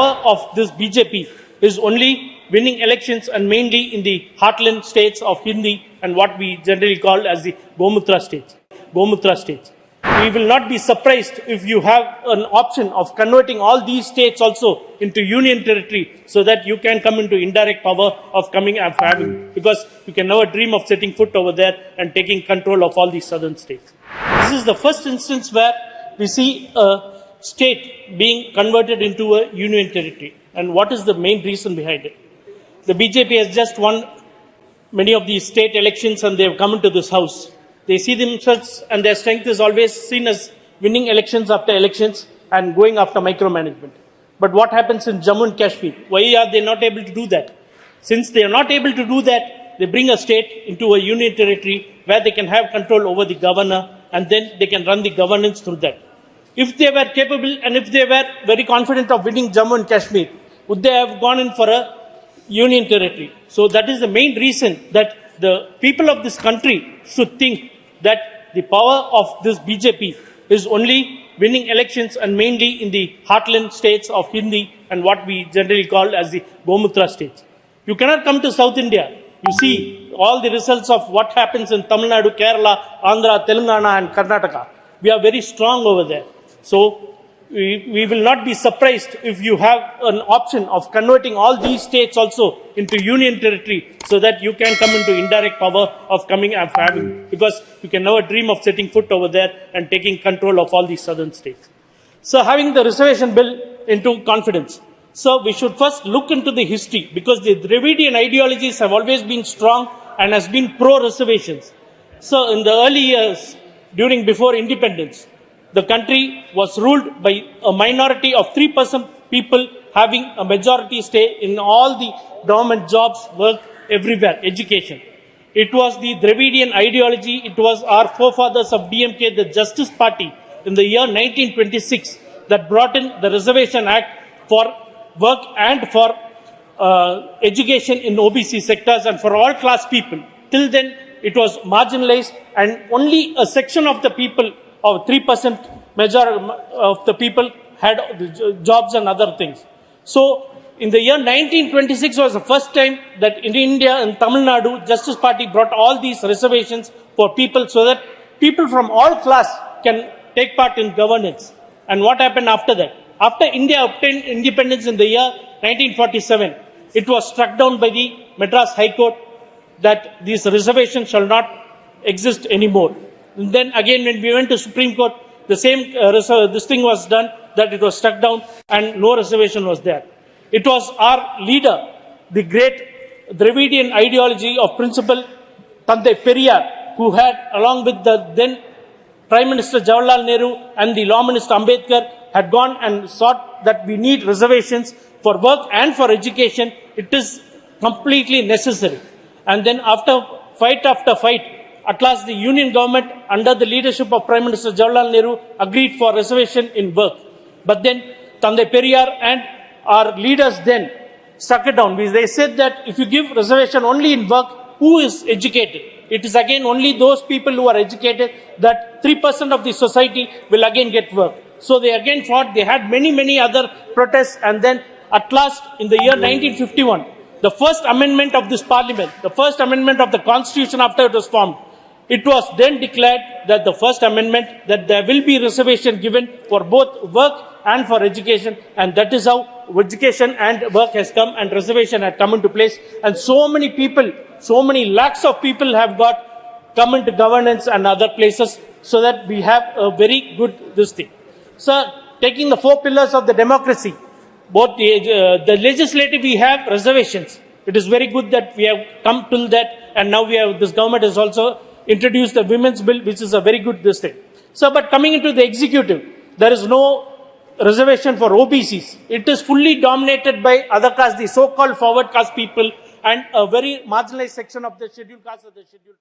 power of this BJP is only winning elections and mainly in the heartland states of Hindi and what we generally call as the Gomutra states. We will not be surprised if you have an option of converting all these states also into union territory so that you can come into indirect power of coming and having, because you can never dream of setting foot over there and taking control of all these southern states. This is the first instance where we see a state being converted into a union territory. And what is the main reason behind it? The BJP has just won many of these state elections and they have come into this house. They see themselves and their strength is always seen as winning elections after elections and going after micromanagement. But what happens in Jammu and Kashmir? Why are they not able to do that? Since they are not able to do that, they bring a state into a union territory where they can have control over the governor and then they can run the governance through that. If they were capable and if they were very confident of winning Jammu and Kashmir, would they have gone in for a union territory? So that is the main reason that the people of this country should think that the power of this BJP is only winning elections and mainly in the heartland states of Hindi and what we generally call as the Gomutra states. You cannot come to South India. You see all the results of what happens in Tamil Nadu, Kerala, Andhra, Telangana and Karnataka. We are very strong over there. So we will not be surprised if you have an option of converting all these states also into union territory so that you can come into indirect power of coming and having, because you can never dream of setting foot over there and taking control of all these southern states. So having the reservation bill into confidence. So we should first look into the history, because the Dravidian ideologies have always been strong and has been pro-reservations. So in the early years, before independence, the country was ruled by a minority of 3% people having a majority stay in all the government jobs, work, everywhere, education. It was the Dravidian ideology, it was our forefathers of DMK, the Justice Party, in the year 1926 that brought in the Reservation Act for work and for education in OBC sectors and for all class people. Till then, it was marginalized and only a section of the people, or 3% majority of the people had jobs and other things. So, in the year 1926 was the first time that in India, in Tamil Nadu, Justice Party brought all these reservations for people so that people from all class can take part in governance. And what happened after that? After India obtained independence in the year 1947, it was struck down by the Madras High Court that these reservations shall not exist anymore. And then again, when we went to Supreme Court, the same this thing was done, that it was struck down and no reservation was there. It was our leader, the great Dravidian ideology of Principal Tandai Periyar, who had, along with the then Prime Minister Jawaharlal Nehru and the Law Minister Ambedkar, had gone and sought that we need reservations for work and for education. It is completely necessary. And then after fight, at last the union government under the leadership of Prime Minister Jawaharlal Nehru agreed for reservation in work. But then Tandai Periyar and our leaders then struck it down. They said that if you give reservation only in work, who is educated? It is again only those people who are educated, that 3% of the society will again get work. So they again fought. They had many other protests, and then at last in the year 1951, the first amendment of this parliament, the first amendment of the constitution after it was formed, it was then declared that the first amendment, that there will be reservation given for both work and for education, and that is how education and work has come and reservation had come into place. And so many people, so many lakhs of people have come into governance and other places, so that we have a very good this thing. So, taking the 4 pillars of the democracy, both the legislative, we have reservations. It is very good that we have come till that, and now this government has also introduced the women's bill, which is a very good this thing. So, but coming into the executive, there is no reservation for OBCs. It is fully dominated by other castes, the so-called forward caste people, and a very marginalized section of the scheduled caste or the scheduled